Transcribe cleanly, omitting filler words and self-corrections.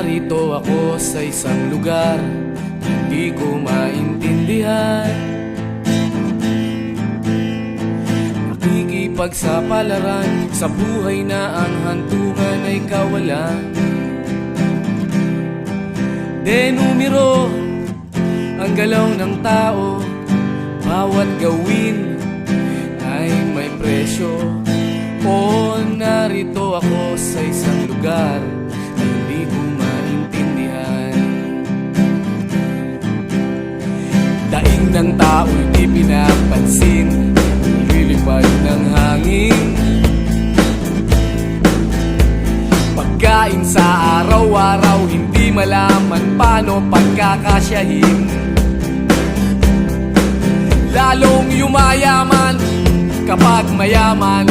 narito ako sa isang lugar hindi ko maintindihan. Nakikipagsapalaran sa buhay na ang hantungan ay kawalan. Denumero ang galaw ng tao, bawat gawin ay may presyo. O narito ako sa isang lugar na hindi ko maintindihan. Daing ng tao'y di pinapansin, lilipad ng hangin. Pagkain sa araw-araw, hindi malaman paano pagkakasyahin. Lalong yumayaman kapag mayaman